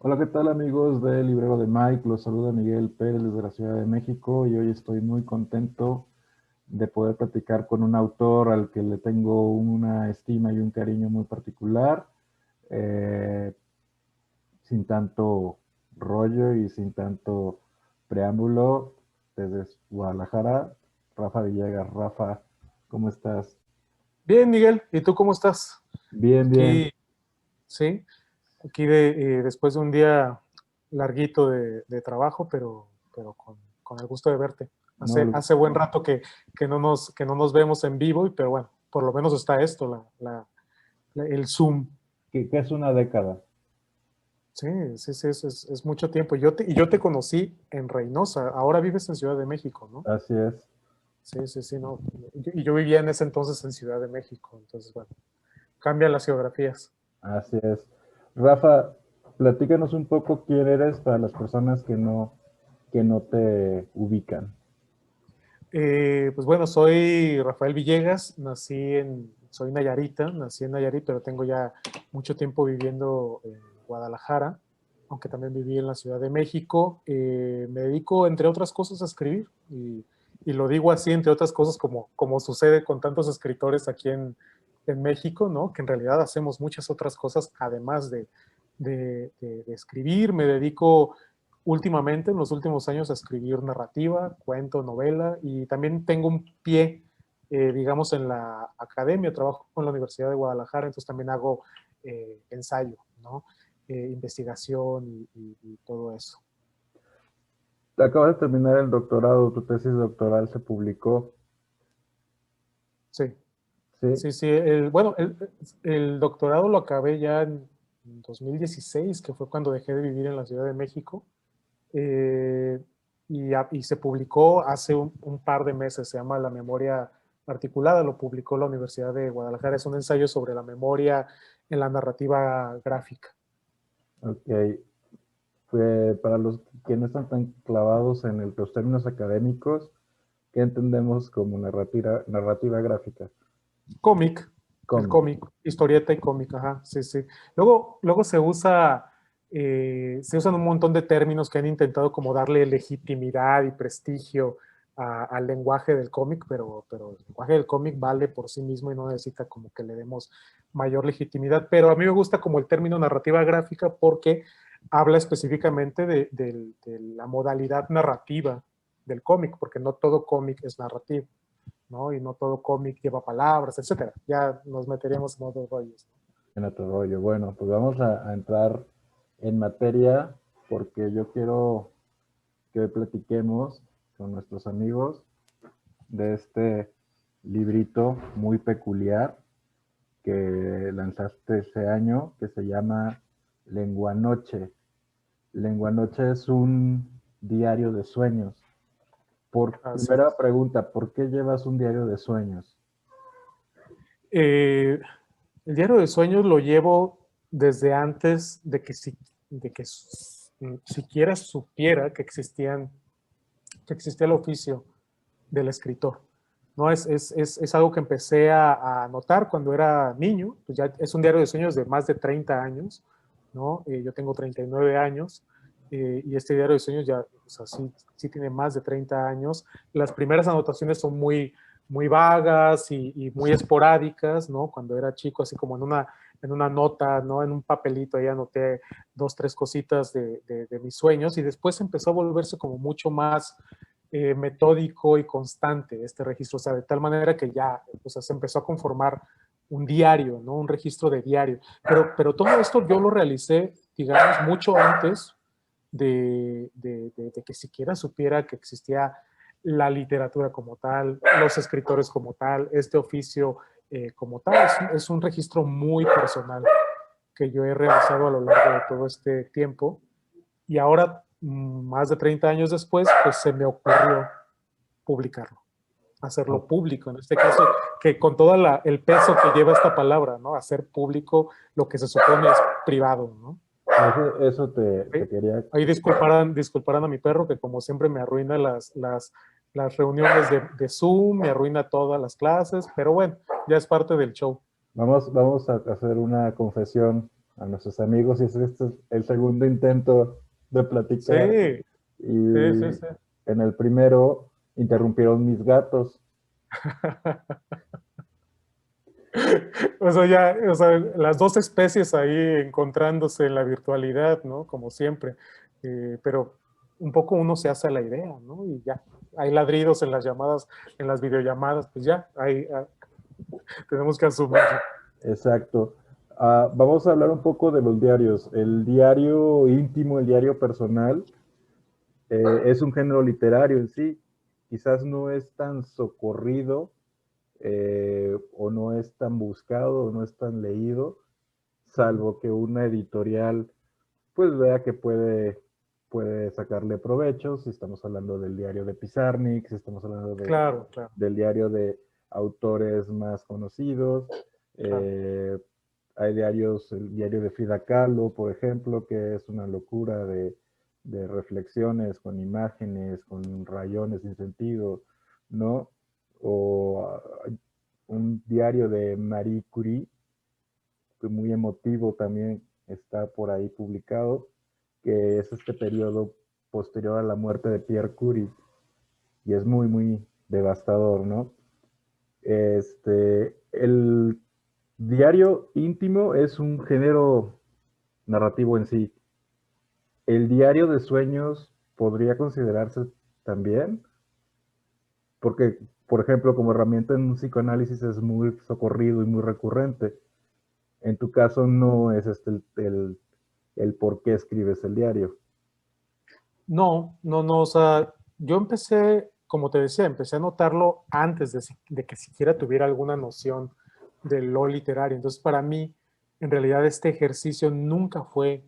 Hola, ¿qué tal amigos del Librero de Mike? Los saluda Miguel Pérez desde la Ciudad de México y hoy estoy muy contento de poder platicar con un autor al que le tengo una estima y un cariño muy particular, eh, sin tanto rollo y sin tanto preámbulo, desde Guadalajara, Rafa Villegas. Rafa, ¿cómo estás? Bien, Miguel, ¿y tú cómo estás? Bien, bien. Aquí, sí, aquí después de un día larguito de trabajo, pero con el gusto de verte. No, Hace buen rato que no nos vemos en vivo, pero bueno, por lo menos está esto, el Zoom. ¿qué es una década? Sí, sí, sí, es mucho tiempo. Y yo te conocí en Reynosa, ahora vives en Ciudad de México, ¿no? Así es, Sí, sí, sí, no. Y yo vivía en ese entonces en Ciudad de México, entonces, bueno, cambian las geografías. así es. Rafa, platícanos un poco quién eres para las personas que no te ubican. Pues bueno, soy Rafael Villegas, soy Nayarita, nací en Nayarit, pero tengo ya mucho tiempo viviendo en Guadalajara, aunque también viví en la Ciudad de México. Me dedico, entre otras cosas, a escribir y lo digo así, entre otras cosas, como sucede con tantos escritores aquí en México, ¿no? Que en realidad hacemos muchas otras cosas además de escribir. Me dedico últimamente, en los últimos años, a escribir narrativa, cuento, novela, y también tengo un pie, digamos, en la academia, trabajo en la Universidad de Guadalajara, entonces también hago ensayo, ¿no? Investigación y todo eso. Acabas de terminar el doctorado, tu tesis doctoral se publicó, Sí, ¿sí? sí, sí. Bueno, el doctorado lo acabé ya en 2016, que fue cuando dejé de vivir en la Ciudad de México. eh, y se publicó hace un par de meses, se llama La Memoria Articulada, lo publicó la Universidad de Guadalajara, es un ensayo sobre la memoria en la narrativa gráfica. Ok. Para los que no están tan clavados en los términos académicos, ¿qué entendemos como narrativa gráfica? Cómic, el Cómic. cómic, historieta y cómic, ajá, sí, sí. Luego se usan un montón de términos que han intentado como darle legitimidad y prestigio al lenguaje del cómic, pero el lenguaje del cómic vale por sí mismo y no necesita como que le demos mayor legitimidad. Pero a mí me gusta como el término narrativa gráfica porque habla específicamente de la modalidad narrativa del cómic, porque no todo cómic es narrativo, ¿no? Y no todo cómic lleva palabras, etcétera. Ya nos meteríamos en otros rollos. En otro rollo. Bueno, pues vamos a entrar en materia porque yo quiero que platiquemos con nuestros amigos de este librito muy peculiar que lanzaste ese año, que se llama Lenguanoche. Lenguanoche es un diario de sueños. Así Primera es. pregunta, ¿por qué llevas un diario de sueños? Eh, el diario de sueños lo llevo desde antes de que siquiera supiera que existía el oficio del escritor. No es algo que empecé a notar cuando era niño, pues ya es un diario de sueños de más de 30 años, ¿no? Yo tengo 39 años y este diario de sueños ya, o sea, sí tiene más de 30 años. Las primeras anotaciones son muy vagas y muy esporádicas, ¿no? Cuando era chico, así como en una nota, ¿no? En un papelito, ahí anoté dos, tres cositas de mis sueños y después empezó a volverse como mucho más metódico y constante este registro, o sea, de tal manera que ya, o sea, se empezó a conformar un diario, ¿no? Un registro de diario. Pero todo esto yo lo realicé, digamos, mucho antes de que siquiera supiera que existía la literatura como tal, los escritores como tal, este oficio como tal. Es un registro muy personal que yo he realizado a lo largo de todo este tiempo y ahora, más de 30 años después, pues se me ocurrió publicarlo, hacerlo público, en este caso, que con todo el peso que lleva esta palabra, ¿no? Hacer público lo que se supone es privado, ¿no? Eso te Ahí, quería. ahí disculparán a mi perro que como siempre me arruina las reuniones de Zoom, me arruina todas las clases, pero bueno, ya es parte del show. Vamos a hacer una confesión a nuestros amigos y este es el segundo intento de platicar. Sí, sí, sí, Y sí. en el primero interrumpieron mis gatos. O sea, ya, o sea, las dos especies ahí encontrándose en la virtualidad, ¿no? Como siempre. Pero un poco uno se hace a la idea, ¿no? Y ya, hay ladridos en las llamadas, en las videollamadas, pues ya, tenemos que asumirlo. Exacto. Vamos a hablar un poco de los diarios. El diario íntimo, el diario personal, es un género literario en sí. Quizás no es tan socorrido o no es tan buscado o no es tan leído, salvo que una editorial pues vea que puede sacarle provecho, si estamos hablando del diario de Pizarnik, si estamos hablando Claro, claro, del diario de autores más conocidos. claro. Eh, Hay diarios, el diario de Frida Kahlo, por ejemplo, que es una locura de reflexiones con imágenes, con rayones sin sentido, ¿no? O un diario de Marie Curie, que muy emotivo también está por ahí publicado, que es este periodo posterior a la muerte de Pierre Curie, y es muy, muy devastador, ¿no? El diario íntimo es un género narrativo en sí. El diario de sueños podría considerarse también, porque, por ejemplo, como herramienta en un psicoanálisis es muy socorrido y muy recurrente. En tu caso no es el por qué escribes el diario. No, no, no, o sea, yo empecé, como te decía, empecé a notarlo antes de que siquiera tuviera alguna noción de lo literario. Entonces, para mí, en realidad, este ejercicio nunca fue,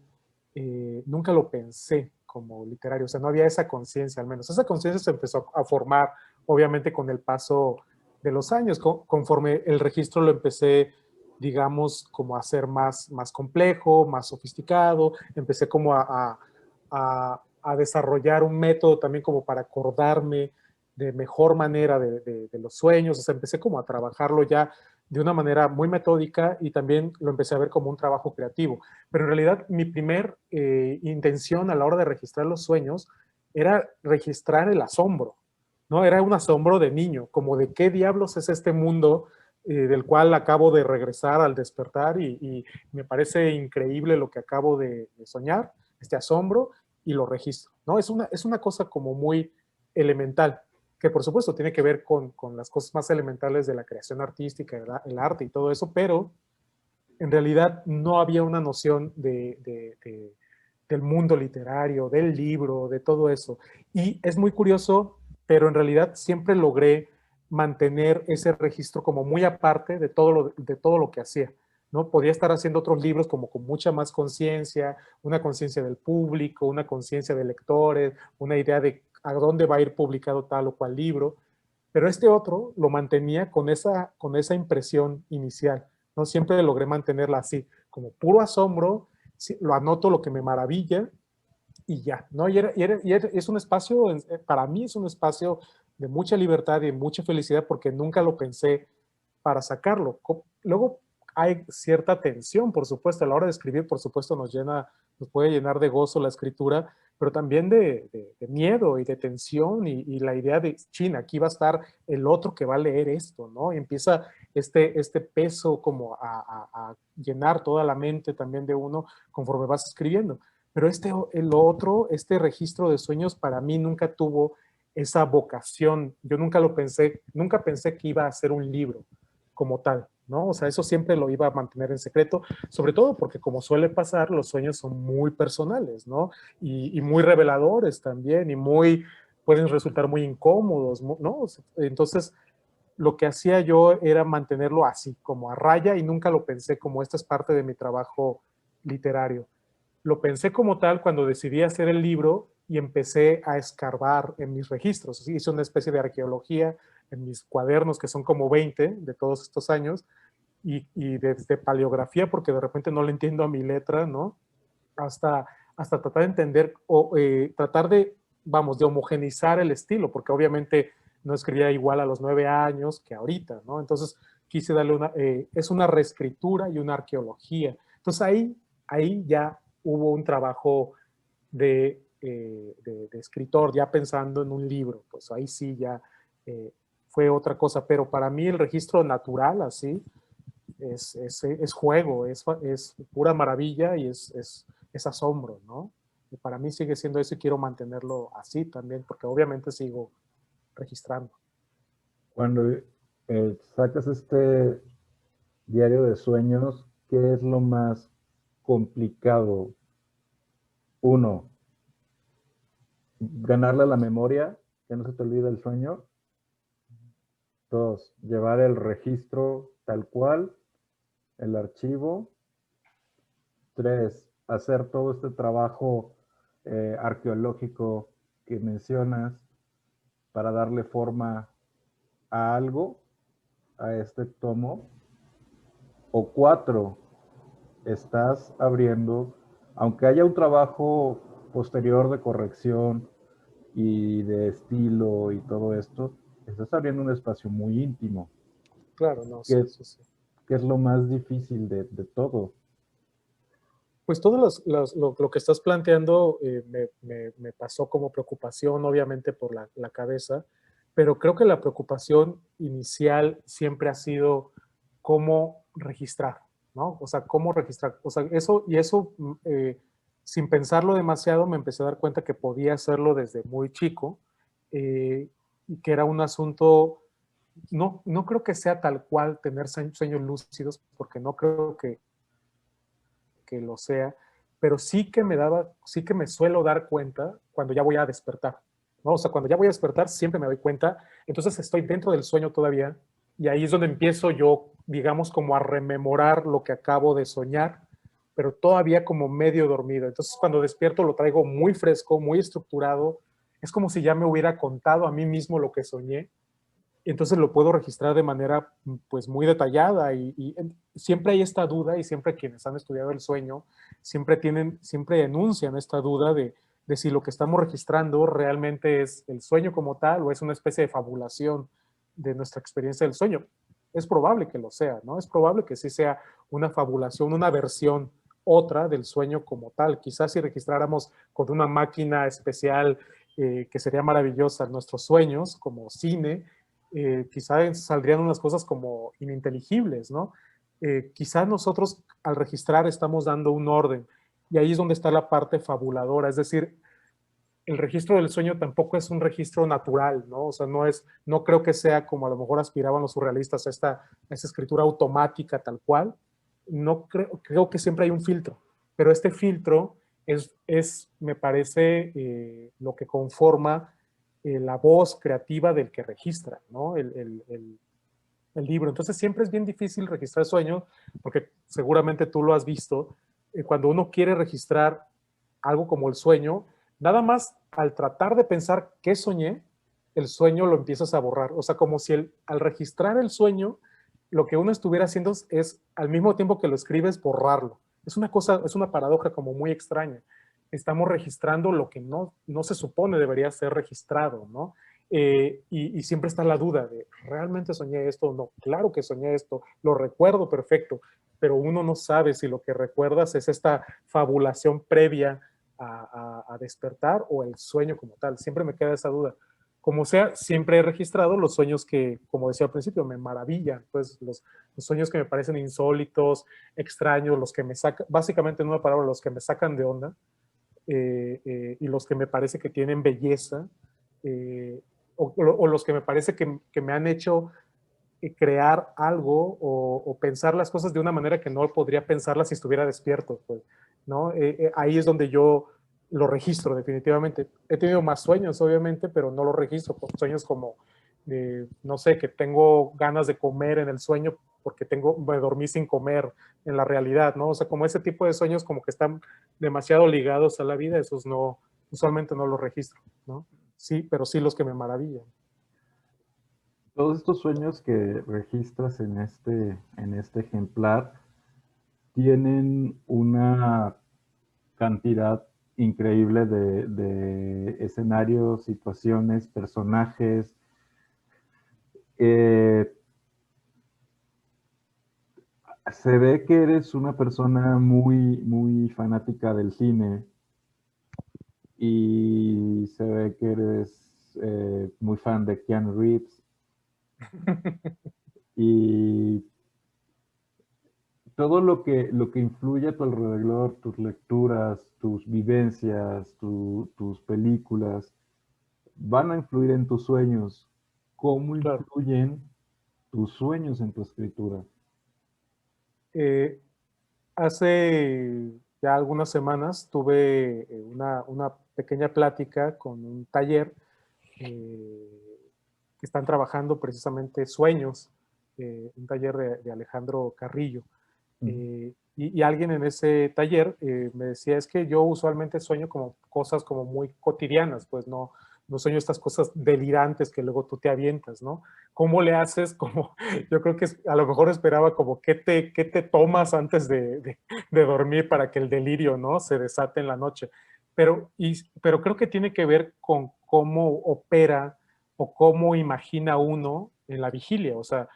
nunca lo pensé como literario, o sea, no había esa conciencia al menos. Esa conciencia se empezó a formar, obviamente, con el paso de los años, conforme el registro lo empecé, digamos, como a hacer más complejo, más sofisticado, empecé como a desarrollar un método también como para acordarme de mejor manera de los sueños, o sea, empecé como a trabajarlo ya de una manera muy metódica y también lo empecé a ver como un trabajo creativo. Pero en realidad mi primer intención a la hora de registrar los sueños era registrar el asombro, ¿no? Era un asombro de niño, como de qué diablos es este mundo del cual acabo de regresar al despertar y me parece increíble lo que acabo de soñar, este asombro, y lo registro, ¿no? Es una cosa como muy elemental, que por supuesto tiene que ver con las cosas más elementales de la creación artística, el arte y todo eso, pero en realidad no había una noción del mundo literario, del libro, de todo eso. Y es muy curioso, pero en realidad siempre logré mantener ese registro como muy aparte de todo lo que hacía. ¿No? Podía estar haciendo otros libros como con mucha más conciencia, una conciencia del público, una conciencia de lectores, una idea de a dónde va a ir publicado tal o cual libro, pero este otro lo mantenía con esa impresión inicial, ¿no? Siempre logré mantenerla así, como puro asombro, lo anoto lo que me maravilla y ya, ¿no? Es un espacio, para mí es un espacio de mucha libertad y mucha felicidad porque nunca lo pensé para sacarlo. Luego hay cierta tensión, por supuesto, a la hora de escribir, por supuesto, nos puede llenar de gozo la escritura, pero también de miedo y de tensión y la idea de, China, aquí va a estar el otro que va a leer esto, ¿no? Y empieza este peso como a llenar toda la mente también de uno conforme vas escribiendo. Pero el otro, este registro de sueños para mí nunca tuvo esa vocación. Yo nunca pensé que iba a ser un libro como tal, ¿no? O sea, eso siempre lo iba a mantener en secreto, sobre todo porque como suele pasar, los sueños son muy personales, ¿no? Y muy reveladores también, pueden resultar muy incómodos, ¿no? Entonces, lo que hacía yo era mantenerlo así, como a raya, y nunca lo pensé como esta es parte de mi trabajo literario. Lo pensé como tal cuando decidí hacer el libro y empecé a escarbar en mis registros. Así, hice una especie de arqueología en mis cuadernos, que son como 20 de todos estos años, y desde paleografía, porque de repente no le entiendo a mi letra, ¿no? Hasta, hasta tratar de entender o tratar de, vamos, de homogenizar el estilo, porque obviamente no escribía igual a los 9 años que ahorita, ¿no? Entonces quise darle es una reescritura y una arqueología. Entonces ahí ya hubo un trabajo de escritor, ya pensando en un libro, pues ahí sí ya fue otra cosa, pero para mí el registro natural así es juego, es pura maravilla y es asombro, ¿no? Y para mí sigue siendo eso y quiero mantenerlo así también, porque obviamente sigo registrando. Cuando sacas este diario de sueños, ¿qué es lo más complicado? Uno, ganarle a la memoria, que no se te olvide el sueño. Dos, llevar el registro tal cual, el archivo. Tres, hacer todo este trabajo arqueológico que mencionas para darle forma a algo, a este tomo. O cuatro, estás abriendo, aunque haya un trabajo posterior de corrección y de estilo y todo esto, estás abriendo un espacio muy íntimo, Claro, no, sí, que, sí, sí. que es lo más difícil de todo. Pues todo lo que estás planteando me pasó como preocupación, obviamente, por la cabeza, pero creo que la preocupación inicial siempre ha sido cómo registrar, ¿no? O sea, cómo registrar. O sea, eso, sin pensarlo demasiado, me empecé a dar cuenta que podía hacerlo desde muy chico y que era un asunto, no creo que sea tal cual tener sueños lúcidos, porque no creo que lo sea, pero sí que me suelo dar cuenta cuando ya voy a despertar, ¿no? O sea, cuando ya voy a despertar siempre me doy cuenta, entonces estoy dentro del sueño todavía y ahí es donde empiezo yo, digamos, como a rememorar lo que acabo de soñar, pero todavía como medio dormido. Entonces cuando despierto lo traigo muy fresco, muy estructurado, es como si ya me hubiera contado a mí mismo lo que soñé y entonces lo puedo registrar de manera pues muy detallada y siempre hay esta duda y siempre quienes han estudiado el sueño siempre enuncian esta duda de si lo que estamos registrando realmente es el sueño como tal o es una especie de fabulación de nuestra experiencia del sueño. Es probable que lo sea, ¿no? Es probable que sí sea una fabulación, una versión otra del sueño como tal. Quizás si registráramos con una máquina especial que sería maravillosa nuestros sueños como cine, quizás saldrían unas cosas como ininteligibles, ¿no? Quizás nosotros al registrar estamos dando un orden y ahí es donde está la parte fabuladora, es decir, el registro del sueño tampoco es un registro natural, ¿no? O sea, no creo que sea como a lo mejor aspiraban los surrealistas a esta escritura automática tal cual. No creo que siempre hay un filtro, pero este filtro me parece, lo que conforma la voz creativa del que registra, ¿no? El libro. Entonces siempre es bien difícil registrar sueños, porque seguramente tú lo has visto, cuando uno quiere registrar algo como el sueño, nada más al tratar de pensar qué soñé, el sueño lo empiezas a borrar. O sea, como si al registrar el sueño, lo que uno estuviera haciendo es al mismo tiempo que lo escribes, borrarlo. Es una cosa, es una paradoja como muy extraña. Estamos registrando lo que no se supone debería ser registrado, ¿no? Y siempre está la duda de, ¿realmente soñé esto o no? Claro que soñé esto, lo recuerdo perfecto, pero uno no sabe si lo que recuerdas es esta fabulación previa a despertar o el sueño como tal. Siempre me queda esa duda. Como sea, siempre he registrado los sueños que, como decía al principio, me maravillan, pues los sueños que me parecen insólitos, extraños, los que me sacan, básicamente en una palabra, los que me sacan de onda, y los que me parece que tienen belleza, eh, o los que me parece que me han hecho crear algo o pensar las cosas de una manera que no podría pensarlas si estuviera despierto, pues, ¿no? Ahí es donde yo lo registro definitivamente. He tenido más sueños, obviamente, pero no los registro. Sueños como, no sé, que tengo ganas de comer en el sueño porque me dormí sin comer en la realidad, ¿no? O sea, como ese tipo de sueños como que están demasiado ligados a la vida, esos no, usualmente no los registro, ¿no? Sí, pero sí los que me maravillan. Todos estos sueños que registras en este ejemplar tienen una cantidad increíble de escenarios, situaciones, personajes. Eh, Se ve que eres una persona muy fanática del cine y se ve que eres muy fan de Keanu Reeves y todo lo que influye a tu alrededor, tus lecturas, tus vivencias, tus películas, van a influir en tus sueños. ¿Cómo Claro. influyen tus sueños en tu escritura? Eh, Hace ya algunas semanas tuve una pequeña plática con un taller que están trabajando precisamente sueños, un taller de Alejandro Carrillo. Y alguien en ese taller me decía, es que yo usualmente sueño como cosas como muy cotidianas, pues no sueño estas cosas delirantes que luego tú te avientas, ¿no? ¿Cómo le haces? Como, yo creo que a lo mejor esperaba como, qué te tomas antes de dormir para que el delirio, ¿no? Se desate en la noche. Pero creo que tiene que ver con cómo opera o cómo imagina uno en la vigilia. O sea,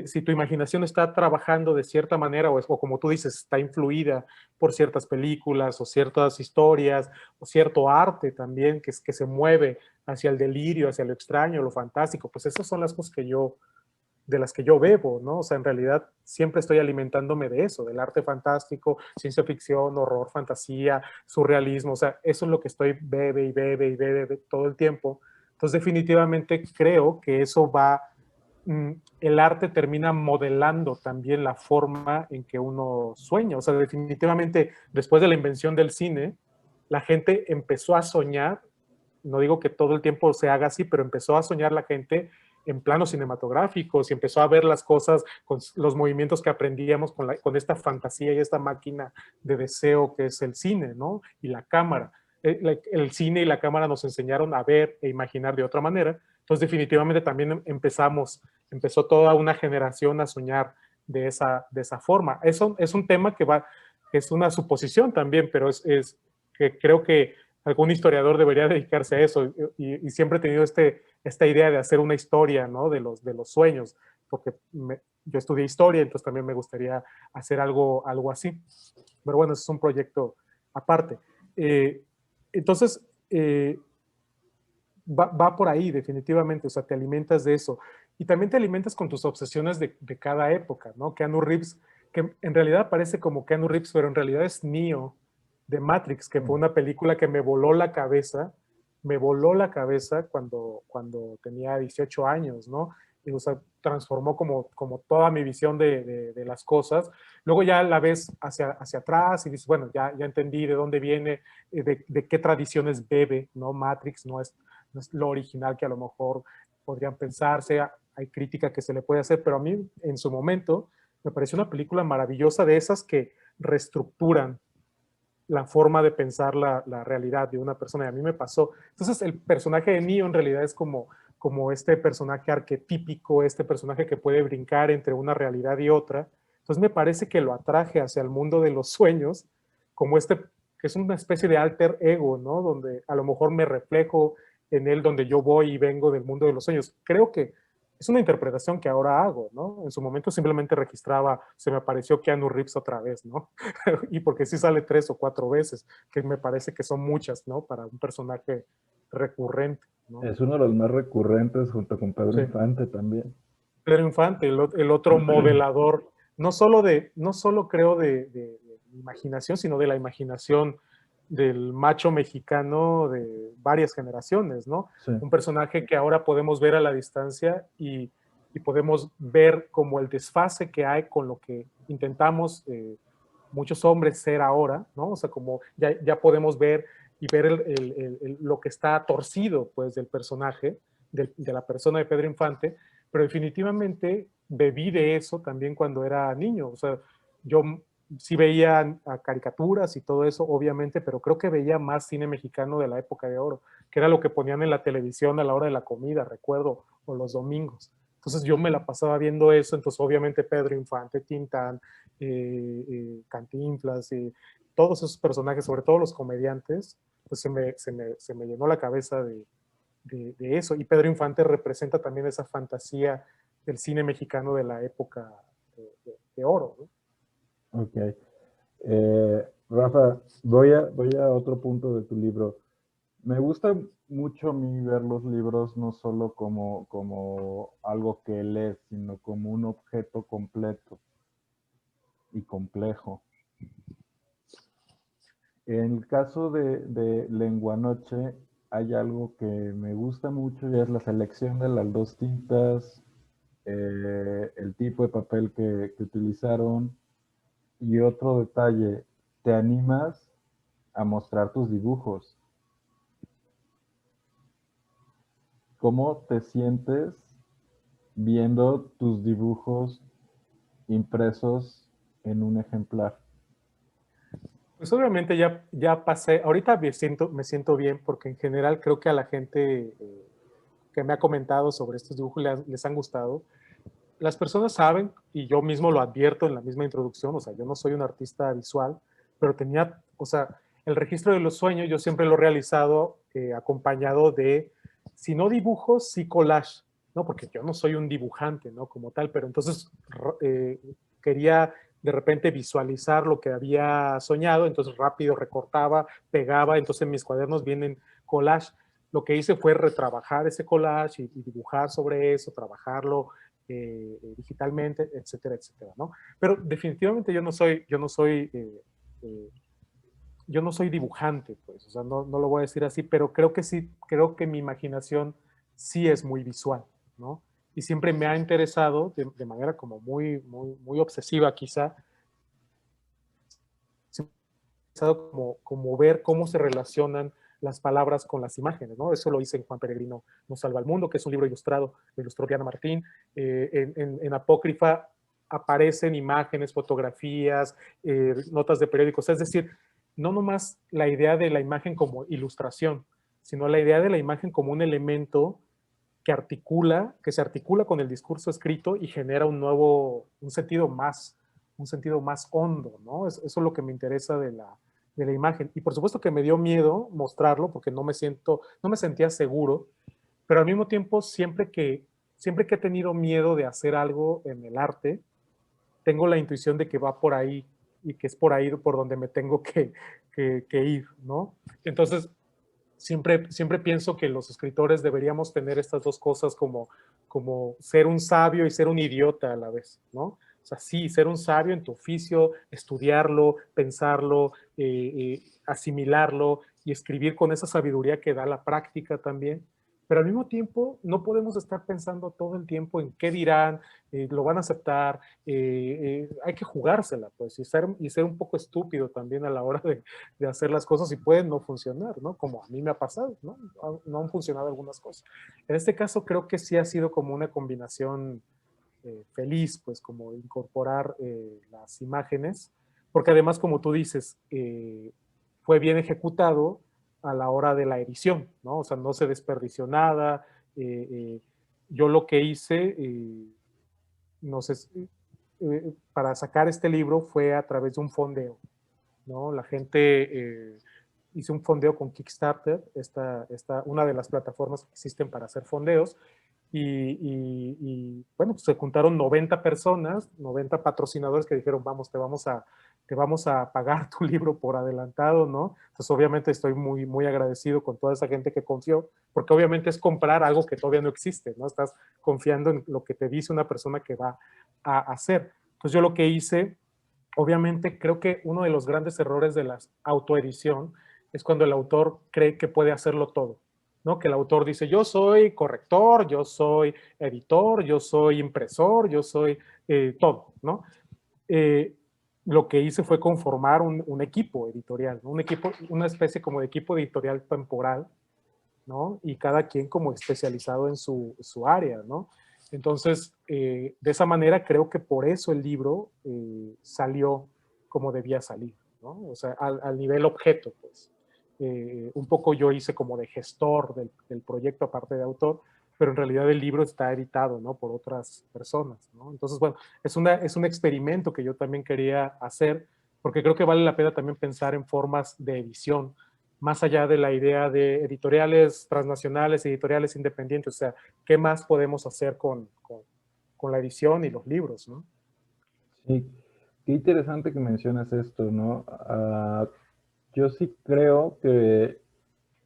si tu imaginación está trabajando de cierta manera o como tú dices, está influida por ciertas películas o ciertas historias o cierto arte también que se mueve hacia el delirio, hacia lo extraño, lo fantástico, pues esas son las cosas de las que yo bebo, ¿no? O sea, en realidad siempre estoy alimentándome de eso, del arte fantástico, ciencia ficción, horror, fantasía, surrealismo, o sea, eso es lo que estoy bebe y bebe y bebe todo el tiempo. Entonces, definitivamente creo que eso va, el arte termina modelando también la forma en que uno sueña. O sea, definitivamente después de la invención del cine, la gente empezó a soñar, no digo que todo el tiempo se haga así, pero empezó a soñar la gente en planos cinematográficos y empezó a ver las cosas con los movimientos que aprendíamos con esta fantasía y esta máquina de deseo que es el cine, ¿no? Y la cámara. El cine y la cámara nos enseñaron a ver e imaginar de otra manera. Entonces, definitivamente también empezó toda una generación a soñar de esa forma. Eso es un tema que es una suposición también, pero es que creo que algún historiador debería dedicarse a eso y siempre he tenido esta idea de hacer una historia, ¿no? De los sueños, porque yo estudié historia, entonces también me gustaría hacer algo así. Pero bueno, ese es un proyecto aparte. Entonces, va por ahí definitivamente, o sea, te alimentas de eso. Y también te alimentas con tus obsesiones de cada época, ¿no? Keanu Reeves, que en realidad parece como Keanu Reeves, pero en realidad es Neo de Matrix, que fue una película que me voló la cabeza cuando tenía 18 años, ¿no? Y, o sea, transformó como toda mi visión de las cosas. Luego ya la ves hacia atrás y dices, bueno, ya entendí de dónde viene, de qué tradiciones bebe, ¿no? Matrix no es lo original que a lo mejor podrían pensarse, hay crítica que se le puede hacer, pero a mí en su momento me pareció una película maravillosa de esas que reestructuran la forma de pensar la realidad de una persona y a mí me pasó. Entonces el personaje de Neo en realidad es como este personaje arquetípico, este personaje que puede brincar entre una realidad y otra. Entonces me parece que lo atraje hacia el mundo de los sueños, como que es una especie de alter ego, ¿no? Donde a lo mejor me reflejo en él, donde yo voy y vengo del mundo de los sueños. Creo que es una interpretación que ahora hago, ¿no? En su momento simplemente registraba, se me apareció Keanu Reeves otra vez, ¿no? Y porque sí sale 3 o 4 veces, que me parece que son muchas, ¿no? Para un personaje recurrente, ¿no? Es uno de los más recurrentes junto con Pedro Sí. Infante también. Pedro Infante, el otro modelador, no solo creo de imaginación, sino de la imaginación del macho mexicano de varias generaciones, ¿no? Sí. Un personaje que ahora podemos ver a la distancia y podemos ver como el desfase que hay con lo que intentamos muchos hombres ser ahora, ¿no? O sea, como ya podemos ver y ver lo que está torcido, pues, del personaje, de la persona de Pedro Infante, pero definitivamente bebí de eso también cuando era niño. O sea, yo sí veía a caricaturas y todo eso, obviamente, pero creo que veía más cine mexicano de la época de oro, que era lo que ponían en la televisión a la hora de la comida, recuerdo, o los domingos. Entonces yo me la pasaba viendo eso, entonces obviamente Pedro Infante, Tintán, Cantinflas, todos esos personajes, sobre todo los comediantes, pues se me llenó la cabeza de eso. Y Pedro Infante representa también esa fantasía del cine mexicano de la época de oro, ¿no? Ok. Rafa, voy a otro punto de tu libro. Me gusta mucho a mí ver los libros no solo como algo que lees, sino como un objeto completo y complejo. En el caso de Lenguanoche, hay algo que me gusta mucho y es la selección de las dos tintas, el tipo de papel que utilizaron y otro detalle, te animas a mostrar tus dibujos. ¿Cómo te sientes viendo tus dibujos impresos en un ejemplar? Pues obviamente ya pasé, ahorita me siento bien porque en general creo que a la gente que me ha comentado sobre estos dibujos les han gustado. Las personas saben, y yo mismo lo advierto en la misma introducción, o sea, yo no soy un artista visual, pero tenía, o sea, el registro de los sueños yo siempre lo he realizado acompañado de, si no dibujos, sí collage, ¿no? Porque yo no soy un dibujante, ¿no? Como tal, pero entonces quería de repente visualizar lo que había soñado, entonces rápido recortaba, pegaba, entonces en mis cuadernos vienen collage. Lo que hice fue retrabajar ese collage y dibujar sobre eso, trabajarlo digitalmente, etcétera, etcétera, ¿no? Pero definitivamente yo no soy dibujante, pues, o sea, no lo voy a decir así, pero creo que sí, creo que mi imaginación sí es muy visual, ¿no? Y siempre me ha interesado de manera como muy obsesiva quizá, como ver cómo se relacionan las palabras con las imágenes, ¿no? Eso lo hice en Juan Peregrino nos salva al mundo, que es un libro ilustrado, lo ilustró Diana Martín. En Apócrifa aparecen imágenes, fotografías, notas de periódicos, es decir, no nomás la idea de la imagen como ilustración, sino la idea de la imagen como un elemento que se articula con el discurso escrito y genera un sentido más hondo, ¿no? Eso es lo que me interesa de la imagen. Y por supuesto que me dio miedo mostrarlo porque no me sentía seguro, pero al mismo tiempo siempre que he tenido miedo de hacer algo en el arte, tengo la intuición de que va por ahí y que es por ahí por donde me tengo que ir, ¿no? Entonces, siempre pienso que los escritores deberíamos tener estas dos cosas como ser un sabio y ser un idiota a la vez, ¿no? O sea, sí, ser un sabio en tu oficio, estudiarlo, pensarlo, asimilarlo y escribir con esa sabiduría que da la práctica también. Pero al mismo tiempo, no podemos estar pensando todo el tiempo en qué dirán, lo van a aceptar, hay que jugársela, pues, y ser un poco estúpido también a la hora de hacer las cosas y pueden no funcionar, ¿no? Como a mí me ha pasado, ¿no? No han funcionado algunas cosas. En este caso creo que sí ha sido como una combinación feliz, pues como incorporar las imágenes, porque además, como tú dices, fue bien ejecutado a la hora de la edición, ¿no? O sea, no se desperdició nada. Yo lo que hice, no sé, para sacar este libro fue a través de un fondeo, ¿no? La gente hizo un fondeo con Kickstarter, una de las plataformas que existen para hacer fondeos, bueno, pues se juntaron 90 personas, 90 patrocinadores que dijeron, vamos, te vamos a pagar tu libro por adelantado, ¿no? Entonces, obviamente estoy muy agradecido con toda esa gente que confió, porque obviamente es comprar algo que todavía no existe, ¿no? Estás confiando en lo que te dice una persona que va a hacer. Entonces, yo lo que hice, obviamente, creo que uno de los grandes errores de la autoedición es cuando el autor cree que puede hacerlo todo, ¿no? Que el autor dice, yo soy corrector, yo soy editor, yo soy impresor, yo soy todo, ¿no? Eh, lo que hice fue conformar un equipo editorial, ¿no? Una especie como de equipo editorial temporal, ¿no? Y cada quien como especializado en su área, ¿no? Entonces, de esa manera creo que por eso el libro salió como debía salir, ¿no? O sea, al nivel objeto, pues. Un poco yo hice como de gestor del proyecto, aparte de autor, pero en realidad el libro está editado, ¿no? Por otras personas, ¿no? Entonces, bueno, es un experimento que yo también quería hacer, porque creo que vale la pena también pensar en formas de edición, más allá de la idea de editoriales transnacionales, editoriales independientes, o sea, ¿qué más podemos hacer con la edición y los libros, ¿no? Sí. Qué interesante que mencionas esto, ¿no? Yo sí creo que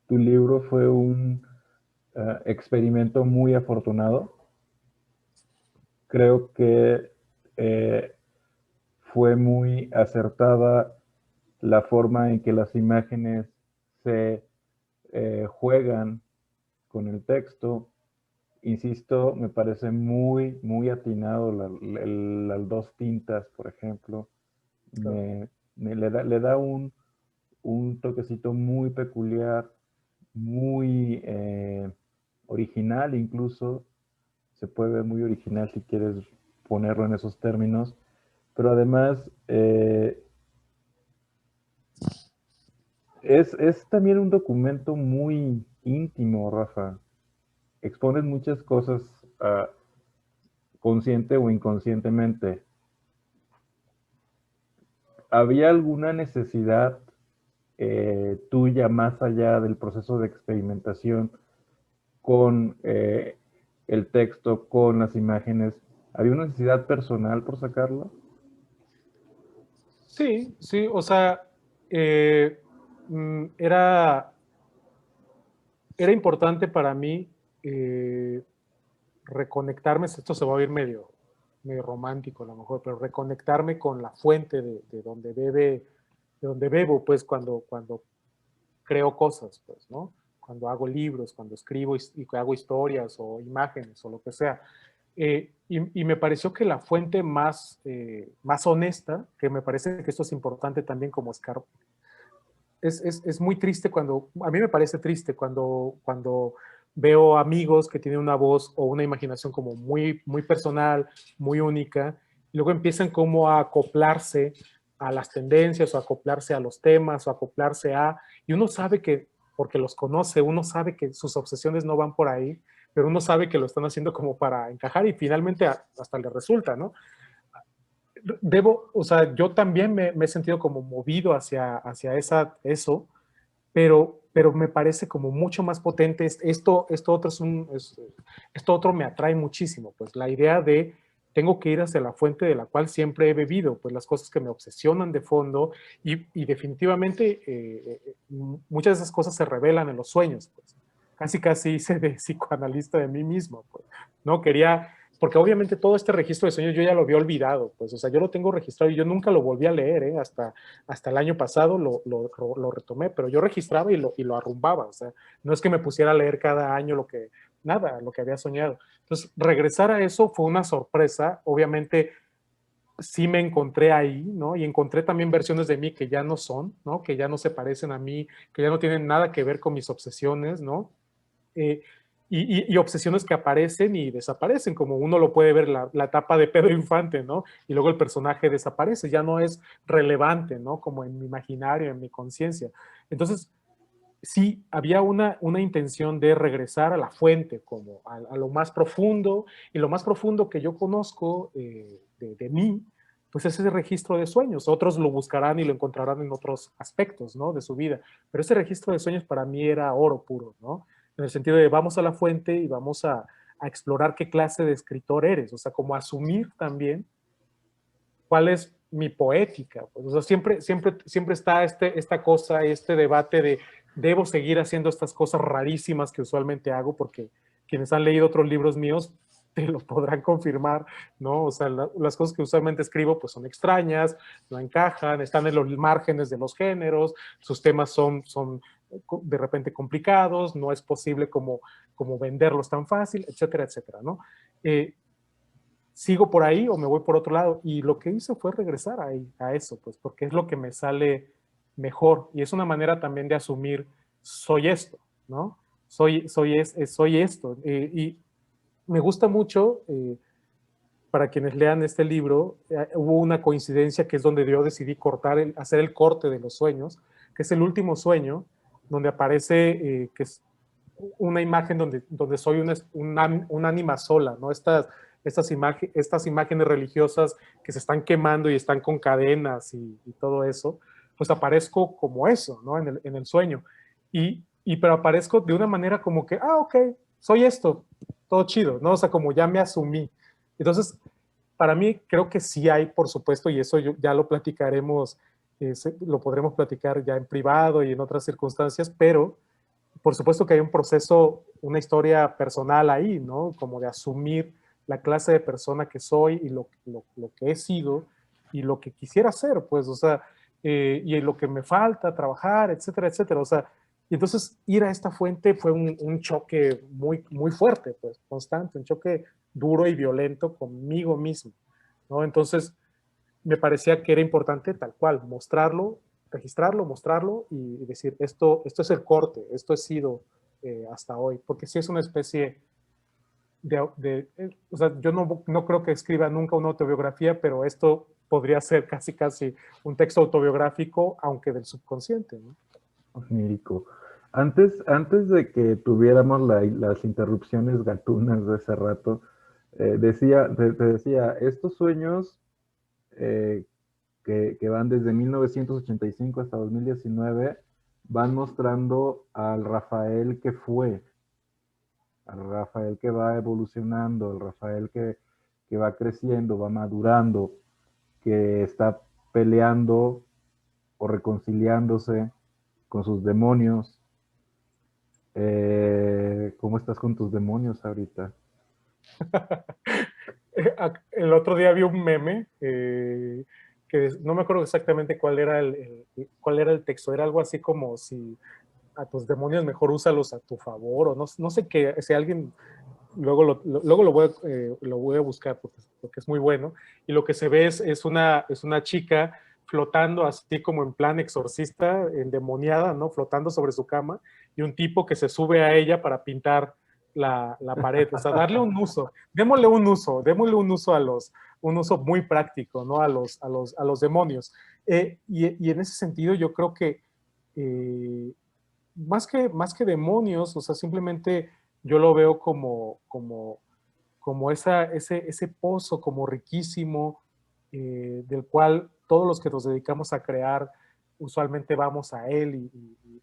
tu libro fue un experimento muy afortunado. Creo que eh, fue muy acertada la forma en que las imágenes se juegan con el texto. Insisto, me parece muy atinado las dos tintas, por ejemplo. Claro. Le da un toquecito muy peculiar, muy original incluso. Se puede ver muy original si quieres ponerlo en esos términos. Pero además es también un documento muy íntimo, Rafa. Expones muchas cosas consciente o inconscientemente. ¿Había alguna necesidad tuya más allá del proceso de experimentación con el texto, con las imágenes? ¿Había una necesidad personal por sacarlo? Sí, sí, o sea, eh, era, era importante para mí eh, reconectarme, esto se va a oír medio romántico a lo mejor, pero reconectarme con la fuente de donde de donde bebo, pues cuando creo cosas, pues, ¿no? Cuando hago libros, cuando escribo y hago historias o imágenes o lo que sea. Y me pareció que la fuente más honesta, que me parece que esto es importante también como escar es muy triste a mí me parece triste cuando veo amigos que tienen una voz o una imaginación como muy personal, muy única, y luego empiezan como a acoplarse a las tendencias o a acoplarse a los temas o a acoplarse y uno sabe que, porque los conoce, uno sabe que sus obsesiones no van por ahí, pero uno sabe que lo están haciendo como para encajar y finalmente hasta le resulta, ¿no? O sea, yo también me he sentido como movido hacia eso, pero me parece como mucho más potente. Esto otro esto otro me atrae muchísimo, pues la idea de tengo que ir hacia la fuente de la cual siempre he bebido, pues las cosas que me obsesionan de fondo y definitivamente muchas de esas cosas se revelan en los sueños, pues. Casi hice de psicoanalista de mí mismo, pues, ¿no? Porque obviamente todo este registro de sueños yo ya lo había olvidado, pues, o sea, yo lo tengo registrado y yo nunca lo volví a leer, ¿eh? Hasta el año pasado lo retomé, pero yo registraba y lo arrumbaba, o sea, no es que me pusiera a leer cada año lo que había soñado. Entonces, regresar a eso fue una sorpresa, obviamente sí me encontré ahí, ¿no? Y encontré también versiones de mí que ya no son, ¿no? Que ya no se parecen a mí, que ya no tienen nada que ver con mis obsesiones, ¿no? Eh, y obsesiones que aparecen y desaparecen, como uno lo puede ver la etapa de Pedro Infante, ¿no? Y luego el personaje desaparece, ya no es relevante, ¿no? Como en mi imaginario, en mi conciencia. Entonces, sí, había una intención de regresar a la fuente, como a lo más profundo, y lo más profundo que yo conozco de mí, pues es ese registro de sueños. Otros lo buscarán y lo encontrarán en otros aspectos, ¿no? De su vida. Pero ese registro de sueños para mí era oro puro, ¿no? En el sentido de vamos a la fuente y vamos a explorar qué clase de escritor eres, o sea, como asumir también cuál es mi poética. Pues, o sea, siempre está esta cosa, este debate de debo seguir haciendo estas cosas rarísimas que usualmente hago, porque quienes han leído otros libros míos te lo podrán confirmar, ¿no? O sea, las cosas que usualmente escribo pues son extrañas, no encajan, están en los márgenes de los géneros, sus temas son de repente complicados, no es posible como venderlos tan fácil, etcétera, etcétera, ¿no? Sigo por ahí o me voy por otro lado. Y lo que hice fue regresar a eso, pues, porque es lo que me sale mejor. Y es una manera también de asumir, soy esto, ¿no? Soy esto. Y me gusta mucho, para quienes lean este libro, hubo una coincidencia que es donde yo decidí hacer el corte de los sueños, que es el último sueño, donde aparece que es una imagen donde soy un ánima sola, ¿no? Estas imágenes religiosas que se están quemando y están con cadenas y todo eso, pues aparezco como eso, ¿no? En el sueño. Pero aparezco de una manera como que, ok, soy esto, todo chido, ¿no? O sea, como ya me asumí. Entonces, para mí creo que sí hay, por supuesto, y eso ya lo platicaremos, lo podremos platicar ya en privado y en otras circunstancias, pero por supuesto que hay un proceso, una historia personal ahí, ¿no? Como de asumir la clase de persona que soy y lo que he sido y lo que quisiera ser, pues, o sea, y lo que me falta trabajar, etcétera, etcétera. O sea, y entonces ir a esta fuente fue un choque muy, muy fuerte, pues, constante, un choque duro y violento conmigo mismo, ¿no? Entonces, me parecía que era importante tal cual, mostrarlo, registrarlo, mostrarlo y decir, esto es el corte, esto he sido hasta hoy, porque sí es una especie o sea, yo no creo que escriba nunca una autobiografía, pero esto podría ser casi, casi un texto autobiográfico, aunque del subconsciente, ¿no? Onírico. Antes de que tuviéramos las interrupciones gatunas de ese rato, te decía, estos sueños eh, que van desde 1985 hasta 2019 van mostrando al Rafael que fue, al Rafael que va evolucionando, al Rafael que va creciendo, va madurando, que está peleando o reconciliándose con sus demonios. ¿Cómo estás con tus demonios ahorita? El otro día vi un meme que no me acuerdo exactamente cuál era el texto. Era algo así como si a tus demonios mejor úsalos a tu favor o no sé qué. Si alguien luego luego lo voy a buscar porque es muy bueno. Y lo que se ve es una chica flotando así como en plan exorcista, endemoniada, ¿no? Flotando sobre su cama y un tipo que se sube a ella para pintar la pared. O sea, darle un uso, démosle un uso un uso muy práctico, ¿no? A los demonios. Y en ese sentido yo creo que más que demonios, o sea, simplemente yo lo veo como ese pozo como riquísimo, del cual todos los que nos dedicamos a crear usualmente vamos a él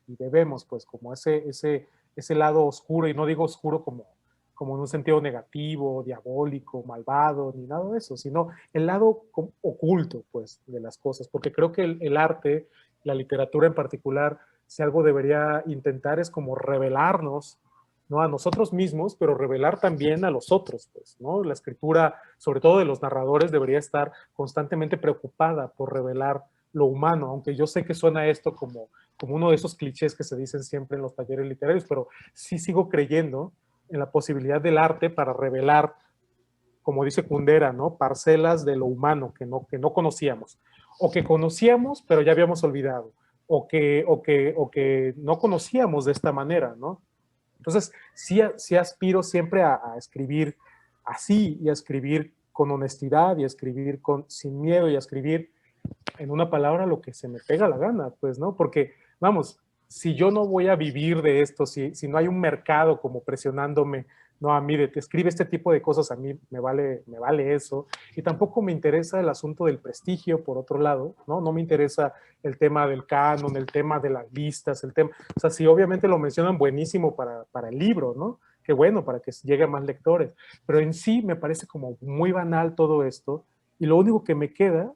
y bebemos, pues como ese lado oscuro, y no digo oscuro como en un sentido negativo, diabólico, malvado, ni nada de eso, sino el lado oculto, pues, de las cosas, porque creo que el arte, la literatura en particular, si algo debería intentar es como revelarnos, ¿no? A nosotros mismos, pero revelar también a los otros, pues, ¿no? La escritura, sobre todo de los narradores, debería estar constantemente preocupada por revelar lo humano, aunque yo sé que suena esto como uno de esos clichés que se dicen siempre en los talleres literarios, pero sí sigo creyendo en la posibilidad del arte para revelar, como dice Kundera, ¿no? Parcelas de lo humano que no conocíamos, o que conocíamos, pero ya habíamos olvidado, o que no conocíamos de esta manera, ¿no? Entonces, sí aspiro siempre a escribir así y a escribir con honestidad y a escribir sin miedo y a escribir en una palabra lo que se me pega la gana, pues, ¿no? Porque, vamos, si yo no voy a vivir de esto, si no hay un mercado como presionándome, no, mire, te escribe este tipo de cosas, a mí me vale eso. Y tampoco me interesa el asunto del prestigio, por otro lado, ¿no? No me interesa el tema del canon, el tema de las listas, el tema, o sea, si obviamente lo mencionan, buenísimo para el libro, ¿no? Qué bueno, para que llegue a más lectores. Pero en sí me parece como muy banal todo esto, y lo único que me queda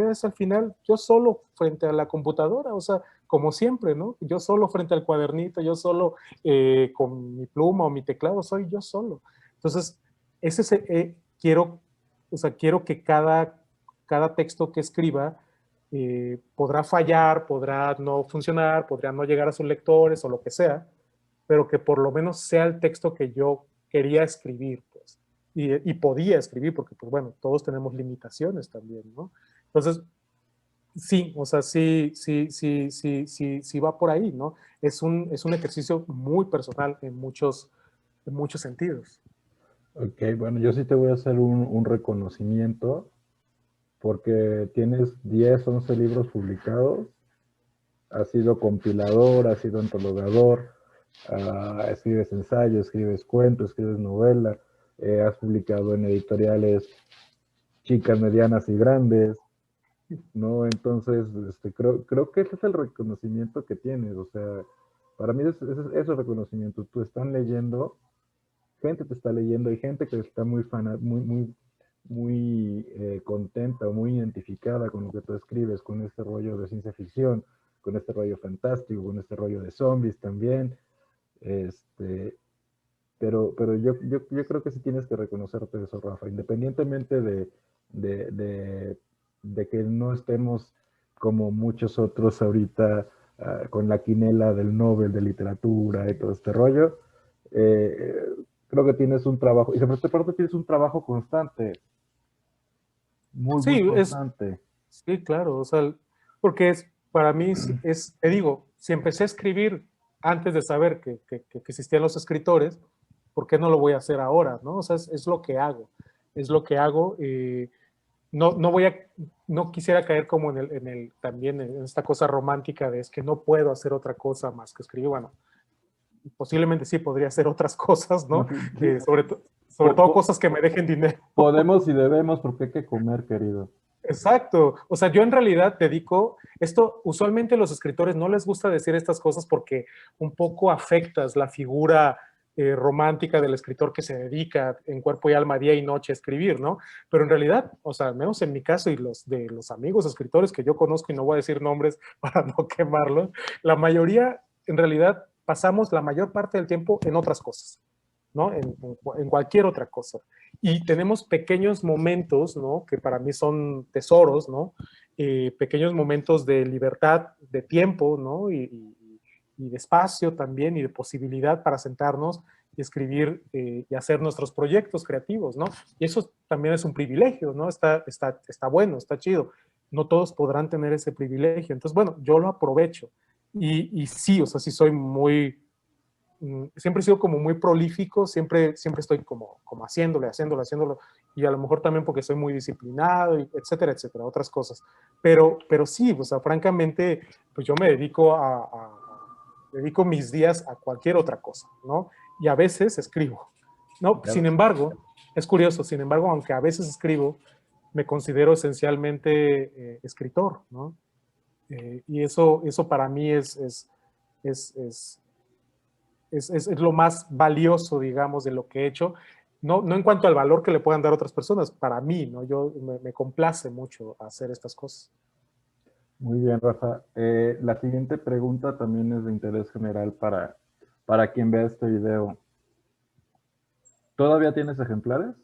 es al final yo solo frente a la computadora, o sea, como siempre, ¿no? Yo solo frente al cuadernito, yo solo con mi pluma o mi teclado, soy yo solo. Entonces, quiero, o sea, quiero que cada texto que escriba podrá fallar, podrá no funcionar, podrá no llegar a sus lectores o lo que sea, pero que por lo menos sea el texto que yo quería escribir, pues, y podía escribir, porque, pues bueno, todos tenemos limitaciones también, ¿no? Entonces, sí, o sea, sí va por ahí, ¿no? Es un ejercicio muy personal en muchos sentidos. Ok, bueno, yo sí te voy a hacer un reconocimiento porque tienes 10, 11 libros publicados, has sido compilador, has sido antologador, escribes ensayos, escribes cuentos, escribes novela, has publicado en editoriales chicas, medianas y grandes, ¿no? Entonces, creo que ese es el reconocimiento que tienes, o sea, para mí es el reconocimiento, tú están leyendo, gente te está leyendo, hay gente que está muy muy contenta o muy identificada con lo que tú escribes, con este rollo de ciencia ficción, con este rollo fantástico, con este rollo de zombies también. Este, pero yo creo que sí tienes que reconocerte eso, Rafa, independientemente de que no estemos como muchos otros ahorita con la quinela del Nobel de literatura y todo este rollo. eh, Creo que tienes un trabajo, y sobre todo tienes un trabajo constante, muy, muy Sí, constante. sí, claro, o sea, porque para mí te digo, si empecé a escribir antes de saber que existían los escritores, ¿por qué no lo voy a hacer ahora? ¿No? O sea, es lo que hago, es lo que hago. No, no quisiera caer como también en esta cosa romántica de es que no puedo hacer otra cosa más que escribir. Bueno, posiblemente sí podría hacer otras cosas, No, ¿no? sí, Sobre todo cosas que me dejen dinero. podemos y debemos porque hay que comer, querido. Exacto. O sea, yo en realidad dedico esto, usualmente a los escritores no les gusta decir estas cosas porque un poco afectas la figura romántica del escritor que se dedica en cuerpo y alma, día y noche a escribir, ¿no? Pero en realidad, o sea, al menos en mi caso y los de los amigos escritores que yo conozco, y no voy a decir nombres para no quemarlos, la mayoría en realidad pasamos la mayor parte del tiempo en otras cosas, ¿no? En cualquier otra cosa. Y tenemos pequeños momentos, ¿no? Que para mí son tesoros, ¿no? Pequeños momentos de libertad, de tiempo, ¿no? Y de espacio también y de posibilidad para sentarnos y escribir y hacer nuestros proyectos creativos, ¿no? Y eso también es un privilegio, ¿no? Está bueno, está chido. No todos podrán tener ese privilegio. Entonces, bueno, yo lo aprovecho. Y sí, o sea, sí soy siempre he sido como muy prolífico, siempre estoy como haciéndolo, y a lo mejor también porque soy muy disciplinado, etcétera, etcétera, otras cosas. Pero sí, o sea, francamente, pues yo me dedico mis días a cualquier otra cosa, ¿no? Y a veces escribo, ¿no? Ya, Sin embargo, es curioso, sin embargo, aunque a veces escribo, me considero esencialmente escritor, ¿no? Y eso para mí es, es, es lo más valioso, digamos, de lo que he hecho. No en cuanto al valor que le puedan dar otras personas, para mí, ¿no? Me complace mucho hacer estas cosas. muy bien, Rafa. La siguiente pregunta también es de interés general para quien vea este video. ¿Todavía tienes ejemplares?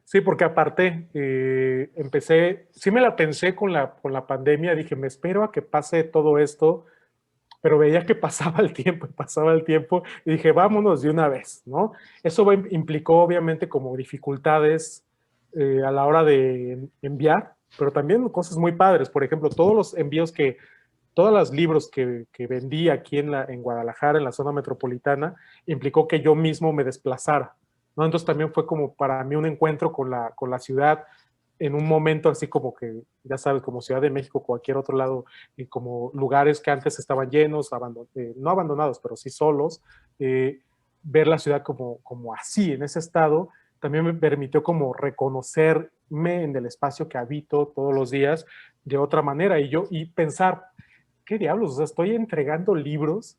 Sí, porque aparte sí me la pensé con la pandemia, dije, me espero a que pase todo esto, pero veía que pasaba el tiempo, y dije, vámonos de una vez, ¿no? Eso implicó obviamente como dificultades a la hora de enviar, pero también cosas muy padres. Por ejemplo, todos los libros que vendí aquí en Guadalajara, en la zona metropolitana, implicó que yo mismo me desplazara, ¿no? Entonces también fue como para mí un encuentro con la ciudad en un momento así como que, ya sabes, como Ciudad de México, cualquier otro lado, y como lugares que antes estaban llenos, no abandonados, pero sí solos, eh, ver la ciudad como así, en ese estado, también me permitió como reconocerme en el espacio que habito todos los días de otra manera y pensar, ¿qué diablos? O sea, estoy entregando libros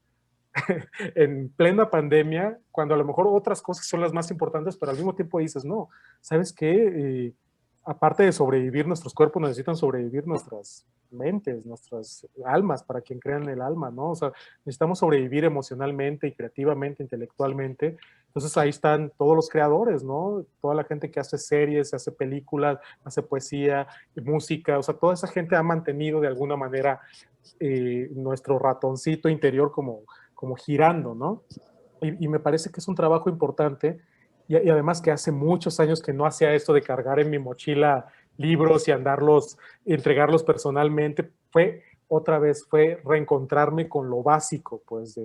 en plena pandemia, cuando a lo mejor otras cosas son las más importantes, pero al mismo tiempo dices, no, ¿sabes qué? Aparte de sobrevivir, nuestros cuerpos necesitan sobrevivir nuestras mentes, nuestras almas, para quien crea en el alma, ¿no? O sea, necesitamos sobrevivir emocionalmente y creativamente, intelectualmente. Entonces ahí están todos los creadores, ¿no? Toda la gente que hace series, hace películas, hace poesía, música, o sea, toda esa gente ha mantenido de alguna manera nuestro ratoncito interior como girando, ¿no? Y me parece que es un trabajo importante y además que hace muchos años que no hacía esto de cargar en mi mochila libros y entregarlos personalmente. Fue reencontrarme con lo básico, pues,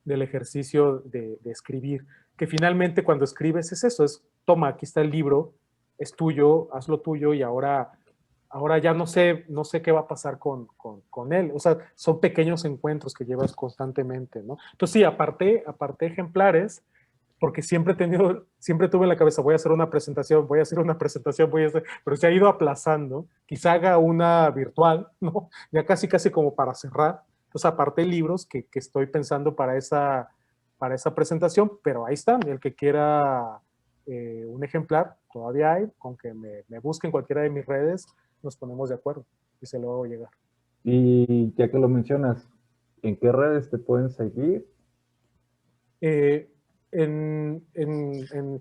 del ejercicio de escribir, que finalmente cuando escribes es eso, toma, aquí está el libro, es tuyo, hazlo tuyo y ahora ya no sé qué va a pasar con él. O sea, son pequeños encuentros que llevas constantemente, ¿no? Entonces sí, aparte ejemplares, porque siempre tuve en la cabeza, voy a hacer una presentación, pero se ha ido aplazando. Quizá haga una virtual, ¿no? Ya casi como para cerrar. Entonces, aparte libros que estoy pensando para esa presentación, pero ahí están, el que quiera un ejemplar, todavía hay, con que me busquen cualquiera de mis redes, nos ponemos de acuerdo y se lo hago llegar. Y ya que lo mencionas, ¿en qué redes te pueden seguir? En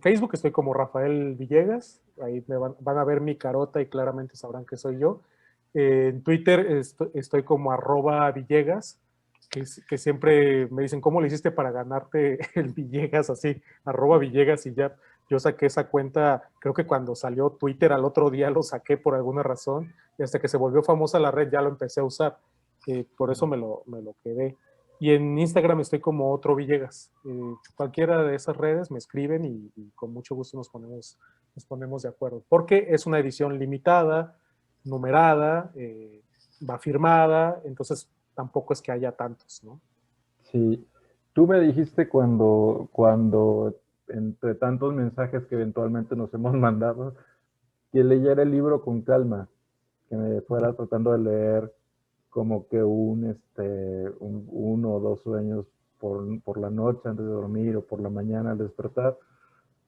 Facebook estoy como Rafael Villegas, ahí van a ver mi carota y claramente sabrán que soy yo. En Twitter estoy como @Villegas, que siempre me dicen, ¿cómo le hiciste para ganarte el Villegas así? @Villegas y ya. Yo saqué esa cuenta, creo que cuando salió Twitter al otro día lo saqué por alguna razón y hasta que se volvió famosa la red ya lo empecé a usar. Por eso me lo quedé. Y en Instagram estoy como Otro Villegas. Cualquiera de esas redes me escriben y con mucho gusto nos ponemos de acuerdo. Porque es una edición limitada, numerada, va firmada, entonces tampoco es que haya tantos, ¿no? Sí, tú me dijiste cuando entre tantos mensajes que eventualmente nos hemos mandado, que leyera el libro con calma, que me fuera tratando de leer como que uno o dos sueños por la noche antes de dormir o por la mañana al despertar.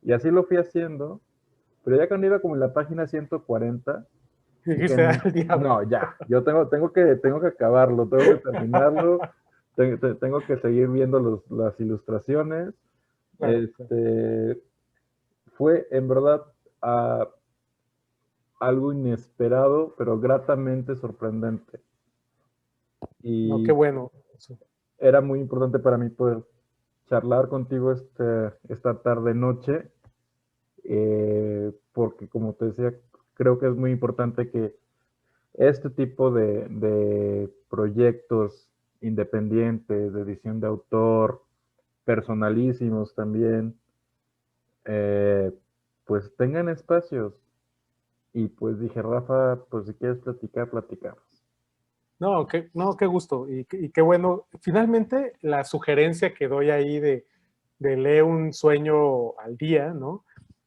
Y así lo fui haciendo, pero ya cuando iba como en la página 140, Y dije, dijiste, al diablo. no, ya, yo tengo que acabarlo, tengo que terminarlo, tengo que seguir viendo las ilustraciones. Claro, claro. Fue en verdad algo inesperado, pero gratamente sorprendente. No, qué Y bueno. Sí. era muy importante para mí poder charlar contigo esta tarde-noche, porque como te decía, creo que es muy importante que este tipo de proyectos independientes, de edición de autor, personalísimos también, eh, pues tengan espacios. Y pues dije, Rafa, pues si quieres platicar, platicamos. No, qué gusto y qué bueno. Finalmente, la sugerencia que doy ahí de leer un sueño al día, ¿no?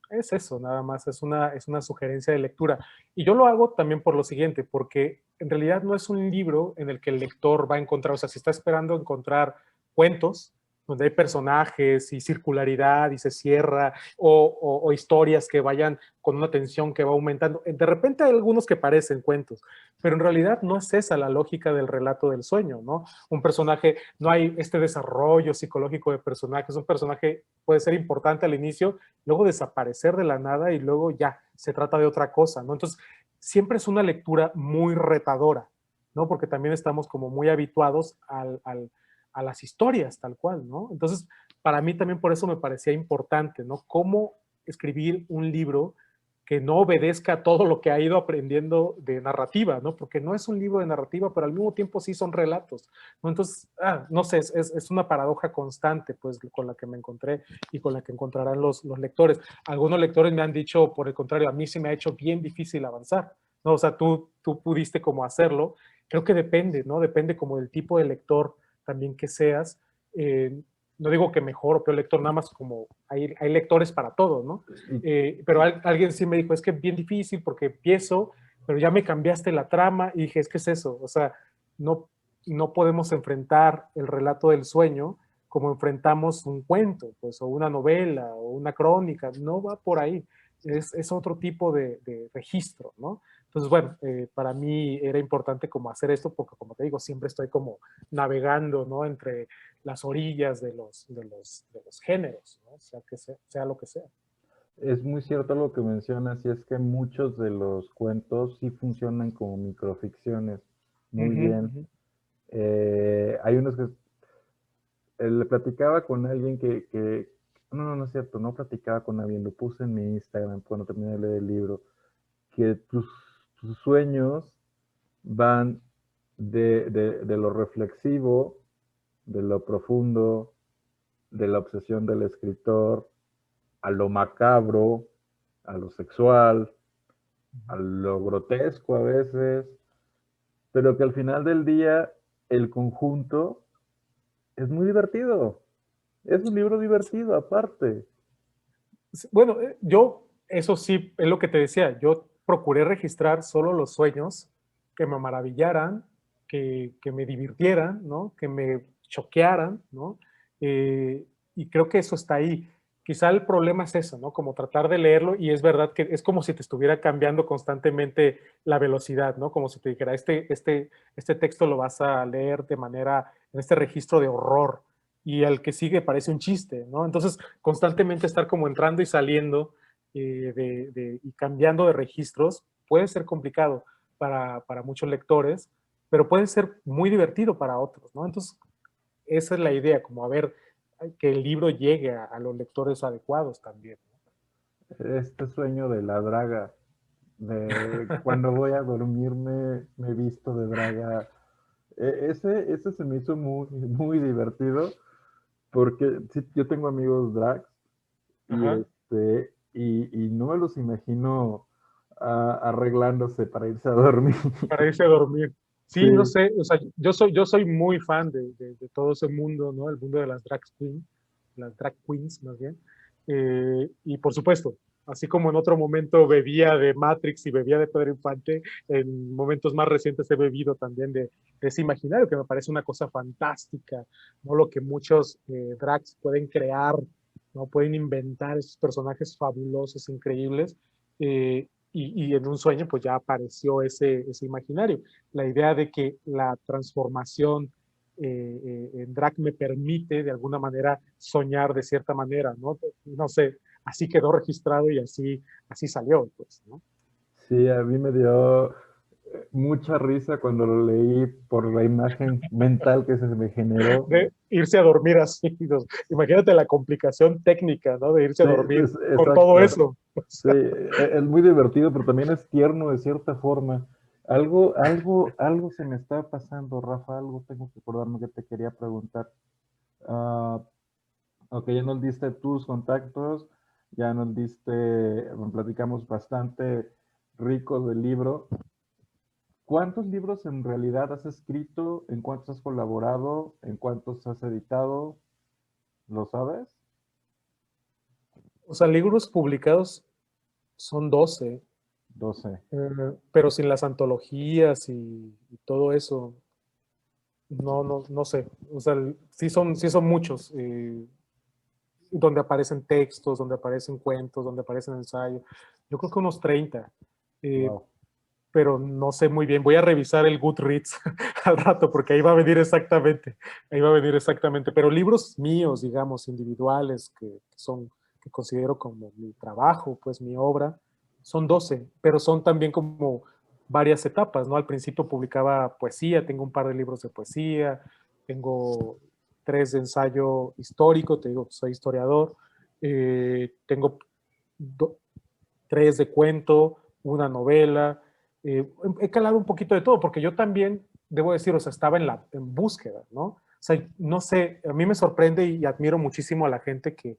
Es eso, nada más, es una sugerencia de lectura. Y yo lo hago también por lo siguiente, porque en realidad no es un libro en el que el lector va a encontrar, o sea, si está esperando encontrar cuentos donde hay personajes y circularidad y se cierra, o historias que vayan con una tensión que va aumentando. De repente hay algunos que parecen cuentos, pero en realidad no es esa la lógica del relato del sueño, ¿no? Un personaje, no hay este desarrollo psicológico de personajes, un personaje puede ser importante al inicio, luego desaparecer de la nada y luego ya se trata de otra cosa, ¿no? Entonces, siempre es una lectura muy retadora, ¿no? Porque también estamos como muy habituados a las historias tal cual, ¿no? Entonces, para mí también por eso me parecía importante, ¿no? Cómo escribir un libro que no obedezca todo lo que ha ido aprendiendo de narrativa, ¿no? Porque no es un libro de narrativa, pero al mismo tiempo sí son relatos, ¿no? Entonces, no sé, es una paradoja constante, pues, con la que me encontré y con la que encontrarán los lectores. Algunos lectores me han dicho, por el contrario, a mí se me ha hecho bien difícil avanzar, ¿no? O sea, tú pudiste como hacerlo. Creo que depende, ¿no? Depende como del tipo de lector también que seas. No digo que mejor o peor lector, nada más como hay lectores para todo, ¿no? Pero alguien sí me dijo, es que es bien difícil porque empiezo, pero ya me cambiaste la trama y dije, es que es eso, o sea, no, no podemos enfrentar el relato del sueño como enfrentamos un cuento, pues, o una novela, o una crónica, no va por ahí, es otro tipo de registro, ¿no? Entonces, bueno, para mí era importante como hacer esto porque, como te digo, siempre estoy como navegando, ¿no? Entre las orillas de los géneros, ¿no? O sea, que sea lo que sea. Es muy cierto lo que mencionas, y es que muchos de los cuentos sí funcionan como microficciones muy Ujú, bien. ujú. Hay unos que le platicaba con alguien no es cierto, no platicaba con alguien, lo puse en mi Instagram cuando terminé de leer el libro, que tus sueños van de lo reflexivo, de lo profundo, de la obsesión del escritor, a lo macabro, a lo sexual, a lo grotesco a veces, pero que al final del día el conjunto es muy divertido. Es un libro divertido aparte. Bueno, yo, eso sí, es lo que te decía, yo procuré registrar solo los sueños que me maravillaran, que me divirtieran, ¿no? Que me choquearan, ¿no? Y creo que eso está ahí. quizá el problema es eso, ¿no? Como tratar de leerlo y es verdad que es como si te estuviera cambiando constantemente la velocidad, ¿no? Como si te dijera, este texto lo vas a leer de manera, en este registro de horror y al que sigue parece un chiste, ¿no? Entonces, constantemente estar como entrando y saliendo y cambiando de registros puede ser complicado para muchos lectores, pero puede ser muy divertido para otros, ¿no? Entonces, esa es la idea, como a ver, que el libro llegue a los lectores adecuados también. Este sueño de la draga, de cuando voy a dormirme me visto de draga. Ese se me hizo muy divertido porque sí, yo tengo amigos drags y, Ajá. y no me los imagino arreglándose para irse a dormir. Para irse a dormir. Sí, Sí, no sé, o sea, yo soy muy fan de todo ese mundo, ¿no? El mundo de las drag queens más bien. Y por supuesto, así como en otro momento bebía de Matrix y bebía de Pedro Infante, en momentos más recientes he bebido también de ese imaginario, que me parece una cosa fantástica, ¿no? Lo que muchos drags pueden crear, ¿no? Pueden inventar esos personajes fabulosos, increíbles. Y en un sueño pues ya apareció ese imaginario. La idea de que la transformación en drag me permite de alguna manera soñar de cierta manera, ¿no? No sé, así quedó registrado y así salió, pues, ¿no? sí, a mí me dio mucha risa cuando lo leí por la imagen mental que se me generó. De irse a dormir así. Imagínate la complicación técnica, ¿no? De irse a Sí, dormir con todo exacto. eso. O Sí, sea, es muy divertido, pero también es tierno de cierta forma. Algo se me está pasando, Rafa, algo tengo que acordarme que te quería preguntar. Ah, ok, ya nos diste tus contactos, ya nos diste, platicamos bastante rico del libro. ¿Cuántos libros en realidad has escrito? ¿En cuántos has colaborado? ¿En cuántos has editado? ¿Lo sabes? o sea, libros publicados son 12, 12. pero sin las antologías y todo eso. No sé. O sea, sí son muchos, donde aparecen textos, donde aparecen cuentos, donde aparecen ensayos. Yo creo que unos 30, eh, Wow. pero no sé muy bien. Voy a revisar el Goodreads al rato, porque ahí va a venir exactamente. Ahí va a venir exactamente. Pero libros míos, digamos, individuales, que considero como mi trabajo, pues mi obra, son 12, pero son también como varias etapas, ¿no? Al principio publicaba poesía, tengo un par de libros de poesía, tengo 3 de ensayo histórico, te digo, soy historiador, tengo 3 de cuento, una novela, he calado un poquito de todo, porque yo también, debo decir, o sea, estaba en búsqueda, ¿no? O sea, no sé, a mí me sorprende y admiro muchísimo a la gente que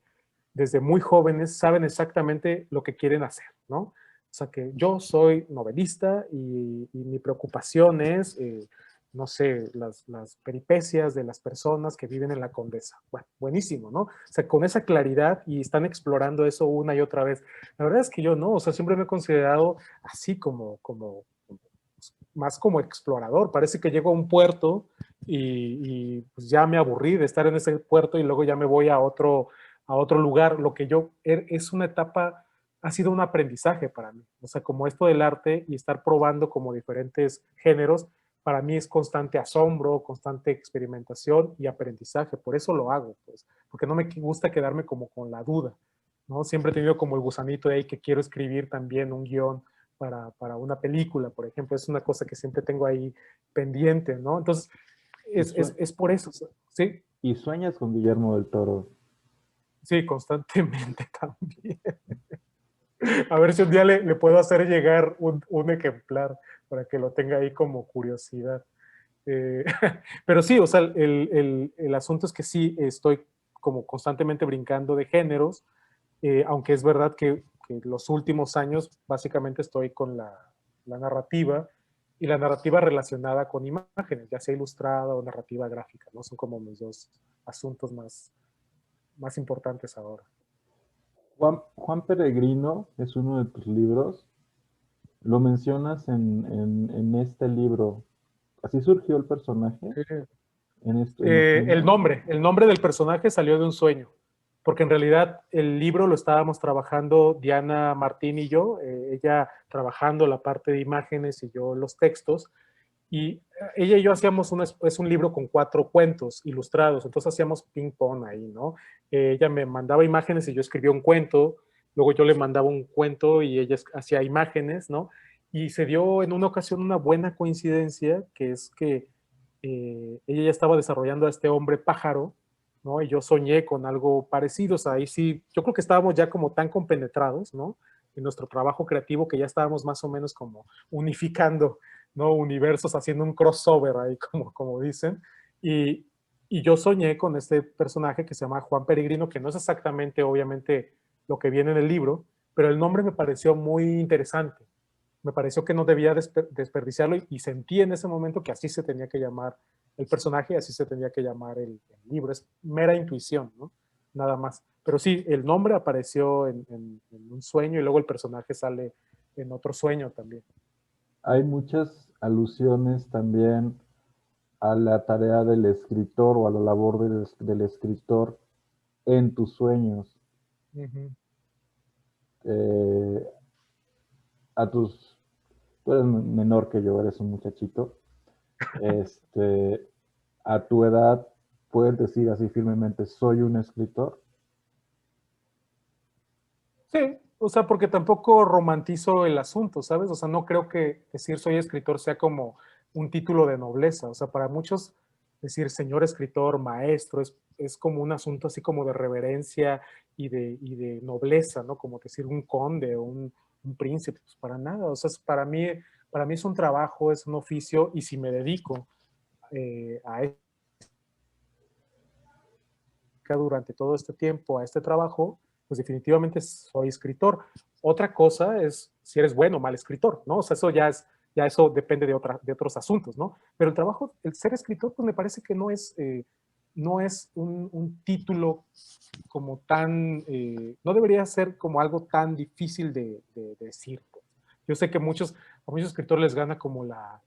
desde muy jóvenes saben exactamente lo que quieren hacer, ¿no? O sea, que yo soy novelista y mi preocupación es, no sé, las peripecias de las personas que viven en la Condesa. Bueno, buenísimo, ¿no? O sea, con esa claridad y están explorando eso una y otra vez. La verdad es que yo no, o sea, siempre me he considerado así más como explorador. Parece que llego a un puerto pues ya me aburrí de estar en ese puerto y luego ya me voy a otro lugar. Lo que yo es una etapa, ha sido un aprendizaje para mí. O sea, como esto del arte y estar probando como diferentes géneros, para mí es constante asombro, constante experimentación y aprendizaje. Por eso lo hago, pues, porque no me gusta quedarme como con la duda, ¿no? Siempre he tenido como el gusanito de ahí que quiero escribir también un guión para una película, por ejemplo. Es una cosa que siempre tengo ahí pendiente, ¿no? Entonces, Y, es por eso, ¿sí? y sueñas con Guillermo del Toro. Sí, constantemente también. A ver si un día le puedo hacer llegar un ejemplar para que lo tenga ahí como curiosidad. Eh, pero sí, o sea, el asunto es que sí estoy como constantemente brincando de géneros, aunque es verdad que los últimos años básicamente estoy con la narrativa y la narrativa relacionada con imágenes, ya sea ilustrada o narrativa gráfica, ¿no? Son como mis dos asuntos más importantes ahora. Juan Peregrino es uno de tus libros. Lo mencionas en este libro. ¿Así surgió el personaje? Eh, En el sueño? el nombre del personaje salió de un sueño. porque en realidad el libro lo estábamos trabajando Diana Martín y yo, ella trabajando la parte de imágenes y yo los textos, y ella y yo hacíamos es un libro con 4 cuentos ilustrados, entonces hacíamos ping pong ahí, ¿no? Ella me mandaba imágenes y yo escribía un cuento, luego yo le mandaba un cuento y ella hacía imágenes, ¿no? Y se dio en una ocasión una buena coincidencia, que es que ella ya estaba desarrollando a este hombre pájaro, ¿no? Y yo soñé con algo parecido, o sea, ahí sí, yo creo que estábamos ya como tan compenetrados, ¿no? En nuestro trabajo creativo que ya estábamos más o menos como unificando, ¿no? Universos, haciendo un crossover ahí, como dicen. Y, y yo soñé con este personaje que se llama Juan Peregrino, que no es exactamente, obviamente, lo que viene en el libro, pero el nombre me pareció muy interesante. Me pareció que no debía desperdiciarlo y sentí en ese momento que así se tenía que llamar el personaje, así se tenía que llamar el libro. Es mera intuición, ¿no? Nada más. Pero sí, el nombre apareció en un sueño y luego el personaje sale en otro sueño también. Hay muchas alusiones también a la tarea del escritor o a la labor del escritor en tus sueños. Uh -huh. Eh, a tus, tú eres menor que yo, eres un muchachito. A tu edad, puedes decir así firmemente, soy un escritor. Sí, o sea, porque tampoco romantizo el asunto, ¿sabes? O sea, no creo que decir soy escritor sea como un título de nobleza. O sea, para muchos decir señor escritor, maestro, es como un asunto así como de reverencia y de nobleza, ¿no? Como decir un conde o un príncipe, pues para nada. O sea, para mí es un trabajo, es un oficio y si me dedico a esto durante todo este tiempo a este trabajo, pues definitivamente soy escritor. Otra cosa es si eres bueno o mal escritor, ¿no? O sea, eso ya eso depende de otros asuntos, ¿no? Pero el trabajo, el ser escritor, pues me parece que no es un título como tan, no debería ser como algo tan difícil de decir. Pues. Yo sé que a muchos escritores les gana como la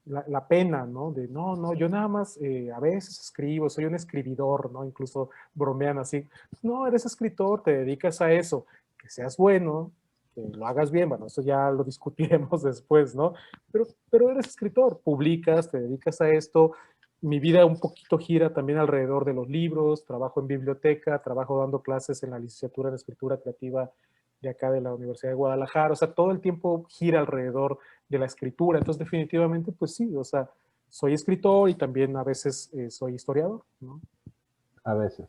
la pena, ¿no? De no, yo nada más a veces escribo, soy un escribidor, ¿no? Incluso bromean así. No, eres escritor, te dedicas a eso, que seas bueno, que lo hagas bien, bueno, eso ya lo discutiremos después, ¿no? Pero eres escritor, publicas, te dedicas a esto. Mi vida un poquito gira también alrededor de los libros, trabajo en biblioteca, trabajo dando clases en la licenciatura en escritura creativa de acá de la Universidad de Guadalajara, o sea, todo el tiempo gira alrededor de la escritura. Entonces, definitivamente, pues sí, o sea, soy escritor y también a veces soy historiador, ¿no? A veces.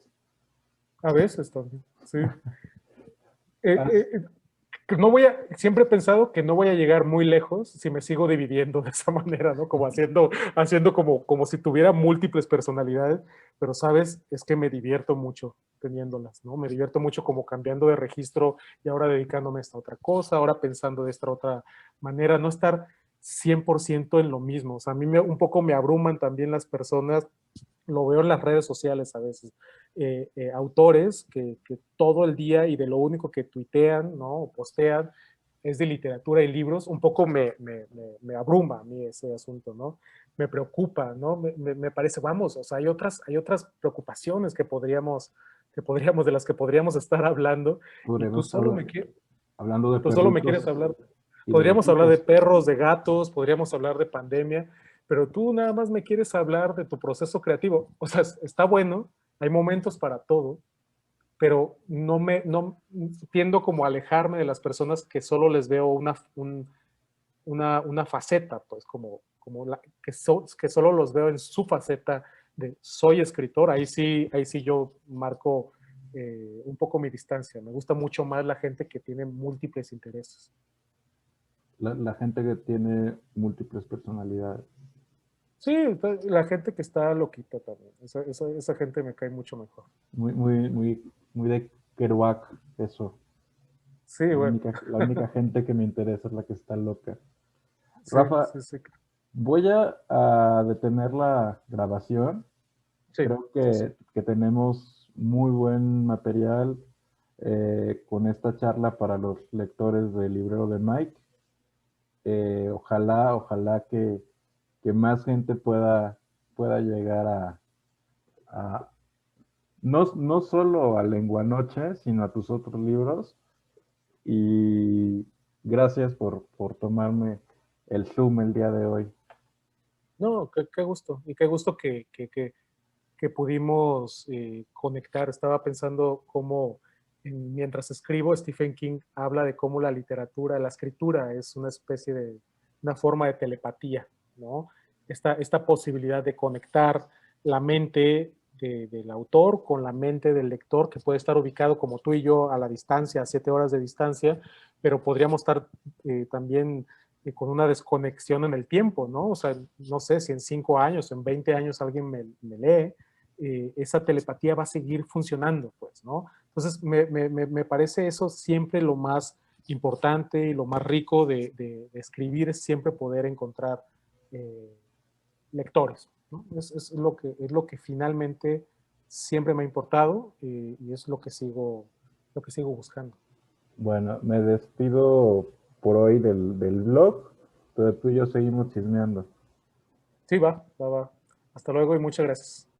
A veces también, sí. No voy a, siempre he pensado que no voy a llegar muy lejos si me sigo dividiendo de esa manera, ¿no? Como haciendo como si tuviera múltiples personalidades, pero sabes, es que me divierto mucho teniéndolas, ¿no? Me divierto mucho como cambiando de registro y ahora dedicándome a esta otra cosa, ahora pensando de esta otra manera, no estar 100% en lo mismo. O sea, a mí un poco me abruman también las personas, lo veo en las redes sociales a veces, autores que todo el día y de lo único que tuitean, ¿no? O postean es de literatura y libros, un poco me abruma a mí ese asunto, ¿no? Me preocupa, ¿no? Me parece, vamos, o sea, hay otras preocupaciones de las que podríamos estar hablando y Podríamos estar hablando de tú solo me quieres perritos hablar. y de Podríamos hablar de gatitos. perros, de gatos, podríamos hablar de pandemia, pero tú nada más me quieres hablar de tu proceso creativo. O sea, está bueno, hay momentos para todo, pero no tiendo como a alejarme de las personas que solo les veo una faceta, pues que solo los veo en su faceta de soy escritor. Ahí sí yo marco un poco mi distancia. Me gusta mucho más la gente que tiene múltiples intereses. La gente que tiene múltiples personalidades. Sí, la gente que está loquita también. Esa gente me cae mucho mejor. Muy de Kerouac, eso. Sí, bueno. La única gente que me interesa es la que está loca. Sí, Rafa, sí, sí. voy a detener la grabación. Sí, Creo sí, sí. que tenemos muy buen material con esta charla para los lectores del librero de Mike. Ojalá que más gente pueda llegar a no solo a Lenguanoche, sino a tus otros libros. Y gracias por tomarme el Zoom el día de hoy. No, qué gusto. Y qué gusto que pudimos conectar. Estaba pensando cómo, mientras escribo, Stephen King habla de cómo la literatura, la escritura es una especie de, una forma de telepatía, ¿no? Esta posibilidad de conectar la mente del autor con la mente del lector, que puede estar ubicado como tú y yo a la distancia, a 7 horas de distancia, pero podríamos estar también con una desconexión en el tiempo, ¿no? O sea, no sé si en 5 años, en 20 años alguien me lee, esa telepatía va a seguir funcionando, pues, ¿no? Entonces, me parece eso siempre lo más importante y lo más rico de escribir es siempre poder encontrar eh, lectores, ¿no? Es lo que finalmente siempre me ha importado y es lo que sigo buscando. Bueno, me despido por hoy del blog, pero tú y yo seguimos chismeando. Sí, va. Hasta luego y muchas gracias.